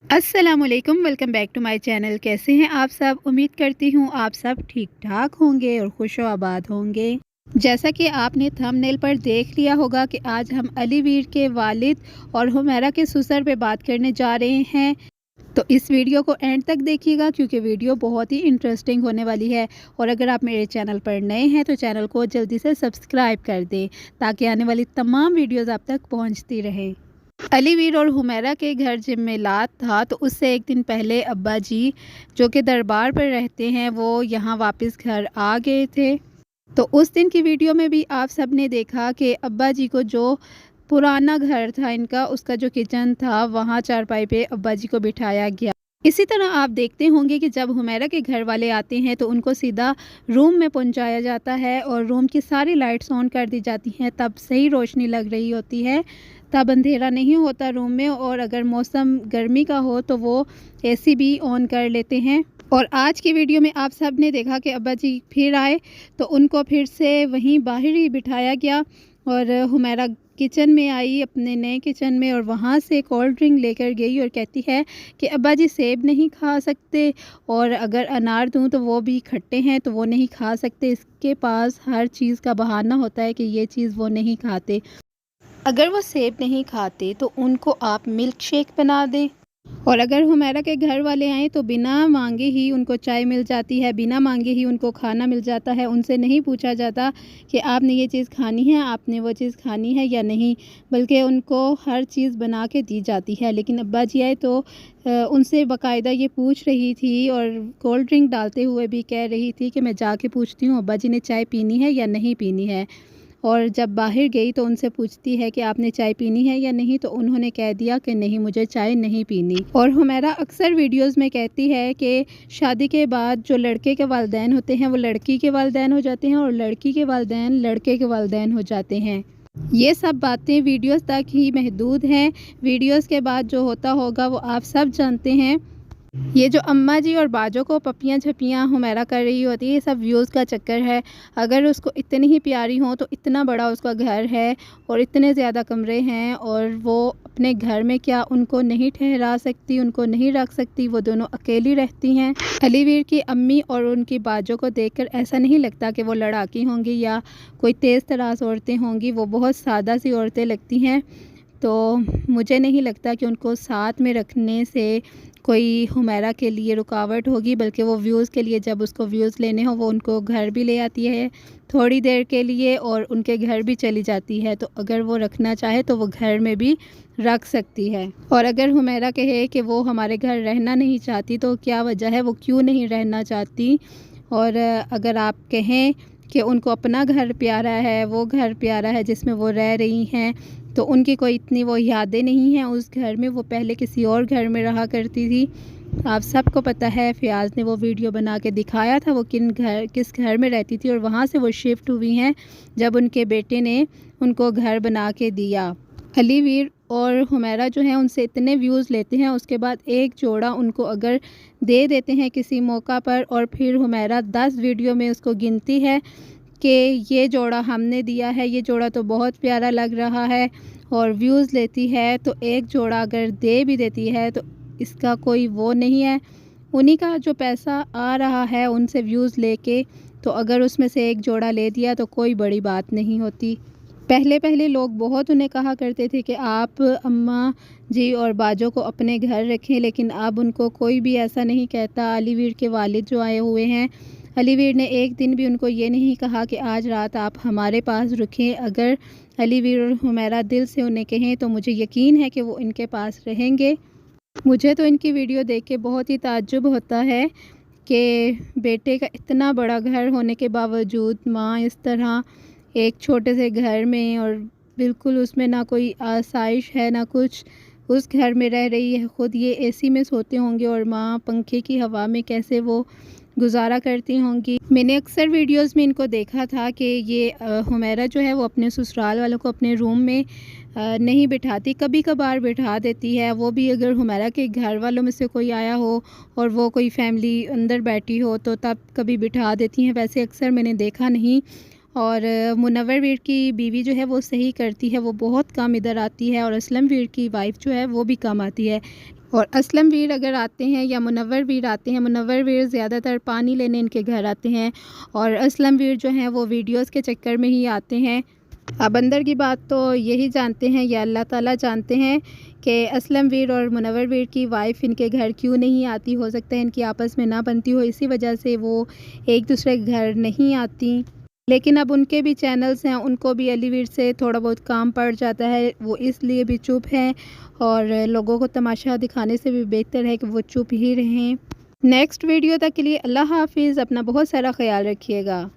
अस्सलामुअलैकुम, welcome back to my channel. कैसे हैं आप सब? उम्मीद करती हूँ आप सब ठीक ठाक होंगे और खुश आबाद होंगे। जैसा कि आपने थंबनेल पर देख लिया होगा कि आज हम अली वीर के वालिद और हुमैरा के ससुर पे बात करने जा रहे हैं। तो इस वीडियो को एंड तक देखिएगा क्योंकि वीडियो बहुत ही इंटरेस्टिंग होने वाली है। और अगर आप मेरे चैनल पर नए हैं तो चैनल को जल्दी से सब्सक्राइब कर दें ताकि आने वाली तमाम वीडियोज़ आप तक पहुँचती रहें। अली वीर और हुमैरा के घर जिम्मेलात था तो उससे एक दिन पहले अब्बा जी जो कि दरबार पर रहते हैं वो यहाँ वापस घर आ गए थे। तो उस दिन की वीडियो में भी आप सब ने देखा कि अब्बा जी को जो पुराना घर था इनका, उसका जो किचन था वहाँ चारपाई पे अब्बा जी को बिठाया गया। इसी तरह आप देखते होंगे कि जब हुमैरा के घर वाले आते हैं तो उनको सीधा रूम में पहुंचाया जाता है और रूम की सारी लाइट्स ऑन कर दी जाती हैं। तब सही रोशनी लग रही होती है, तब अंधेरा नहीं होता रूम में। और अगर मौसम गर्मी का हो तो वो एसी भी ऑन कर लेते हैं। और आज की वीडियो में आप सब ने देखा कि अब्बा जी फिर आए तो उनको फिर से वहीं बाहर ही बिठाया गया और हुमैरा किचन में आई, अपने नए किचन में, और वहाँ से कोल्ड ड्रिंक लेकर गई और कहती है कि अब्बा जी सेब नहीं खा सकते और अगर अनार दूँ तो वो भी खट्टे हैं तो वो नहीं खा सकते। इसके पास हर चीज़ का बहाना होता है कि ये चीज़ वो नहीं खाते। अगर वो सेब नहीं खाते तो उनको आप मिल्क शेक बना दें। और अगर हुमैरा के घर वाले आएँ तो बिना मांगे ही उनको चाय मिल जाती है, बिना मांगे ही उनको खाना मिल जाता है। उनसे नहीं पूछा जाता कि आपने ये चीज़ खानी है, आपने वो चीज़ खानी है या नहीं, बल्कि उनको हर चीज़ बना के दी जाती है। लेकिन अब्बा जी आए तो उनसे बाकायदा ये पूछ रही थी और कोल्ड ड्रिंक डालते हुए भी कह रही थी कि मैं जाके पूछती हूँ अब्बा जी ने चाय पीनी है या नहीं पीनी है। और जब बाहर गई तो उनसे पूछती है कि आपने चाय पीनी है या नहीं, तो उन्होंने कह दिया कि नहीं, मुझे चाय नहीं पीनी। और हुमैरा अक्सर वीडियोस में कहती है कि शादी के बाद जो लड़के के वालिदैन होते हैं वो लड़की के वालिदैन हो जाते हैं और लड़की के वालिदैन लड़के के वालिदैन हो जाते हैं। ये सब बातें वीडियोस तक ही महदूद हैं। वीडियोस के बाद जो होता होगा वो आप सब जानते हैं। ये जो अम्मा जी और बाजों को पपियाँ झपियाँ हुमैरा कर रही होती है, ये सब व्यूज़ का चक्कर है। अगर उसको इतनी ही प्यारी हो तो इतना बड़ा उसका घर है और इतने ज़्यादा कमरे हैं और वो अपने घर में क्या उनको नहीं ठहरा सकती, उनको नहीं रख सकती, वो दोनों अकेली रहती हैं। अली वीर की अम्मी और उनकी बाजों को देखकर ऐसा नहीं लगता कि वो लड़ाकी होंगी या कोई तेज़ तराज औरतें होंगी। वो बहुत सादा सी औरतें लगती हैं। तो मुझे नहीं लगता कि उनको साथ में रखने से कोई हुमैरा के लिए रुकावट होगी, बल्कि वो व्यूज़ के लिए, जब उसको व्यूज़ लेने हो वो उनको घर भी ले आती है थोड़ी देर के लिए और उनके घर भी चली जाती है। तो अगर वो रखना चाहे तो वो घर में भी रख सकती है। और अगर हुमैरा कहे कि वो हमारे घर रहना नहीं चाहती तो क्या वजह है, वो क्यों नहीं रहना चाहती। और अगर आप कहें कि उनको अपना घर प्यारा है, वो घर प्यारा है जिसमें वो रह रही हैं, तो उनकी कोई इतनी वो यादें नहीं हैं उस घर में। वो पहले किसी और घर में रहा करती थी। आप सबको पता है, फ़याज़ ने वो वीडियो बना के दिखाया था वो किस घर में रहती थी और वहाँ से वो शिफ्ट हुई हैं जब उनके बेटे ने उनको घर बना के दिया। अली वीर और हुमैरा जो हैं उनसे इतने व्यूज़ लेते हैं, उसके बाद एक जोड़ा उनको अगर दे देते हैं किसी मौका पर और फिर हुमैरा 10 वीडियो में उसको गिनती है कि ये जोड़ा हमने दिया है, ये जोड़ा तो बहुत प्यारा लग रहा है, और व्यूज़ लेती है। तो एक जोड़ा अगर दे भी देती है तो इसका कोई वो नहीं है। उन्हीं का जो पैसा आ रहा है उनसे व्यूज़ लेके, तो अगर उसमें से एक जोड़ा ले दिया तो कोई बड़ी बात नहीं होती। पहले पहले लोग बहुत उन्हें कहा करते थे कि आप अम्मा जी और बाजों को अपने घर रखें, लेकिन अब उनको कोई भी ऐसा नहीं कहता। अली वीर के वालिद जो आए हुए हैं, अली वीर ने एक दिन भी उनको ये नहीं कहा कि आज रात आप हमारे पास रुकें। अगर अली वीर और हुमैरा दिल से उन्हें कहें तो मुझे यकीन है कि वो इनके पास रहेंगे। मुझे तो इनकी वीडियो देख के बहुत ही ताज्जुब होता है कि बेटे का इतना बड़ा घर होने के बावजूद माँ इस तरह एक छोटे से घर में, और बिल्कुल उसमें ना कोई आसाइश है ना कुछ, उस घर में रह रही है। ख़ुद ये एसी में सोते होंगे और माँ पंखे की हवा में कैसे वो गुजारा करती होंगी। मैंने अक्सर वीडियोस में इनको देखा था कि ये हुमैरा जो है वो अपने ससुराल वालों को अपने रूम में नहीं बिठाती, कभी कभार बिठा देती है। वो भी अगर हुमैरा के घर वालों में से कोई आया हो और वो कोई फैमिली अंदर बैठी हो तो तब कभी बिठा देती हैं, वैसे अक्सर मैंने देखा नहीं। और मुनव्वर वीर की बीवी जो है वो सही करती है, वो बहुत कम इधर आती है, और असलम वीर की वाइफ जो है वो भी कम आती है। और असलम वीर अगर आते हैं या मुनव्वर वीर आते हैं, मुनव्वर वीर ज़्यादातर पानी लेने इनके घर आते हैं और असलम वीर जो हैं वो वीडियोस के चक्कर में ही आते हैं। अब अंदर की बात तो यही जानते हैं या अल्लाह ताला जानते हैं कि असलम वीर और मुनव्वर वीर की वाइफ इनके घर क्यों नहीं आती। हो सकता है इनकी आपस में ना बनती हो, इसी वजह से वो एक दूसरे के घर नहीं आती। लेकिन अब उनके भी चैनल्स हैं, उनको भी अली वीर से थोड़ा बहुत काम पड़ जाता है, वो इसलिए भी चुप हैं और लोगों को तमाशा दिखाने से भी बेहतर है कि वो चुप ही रहें। नेक्स्ट वीडियो तक के लिए अल्लाह हाफिज़। अपना बहुत सारा ख्याल रखिएगा।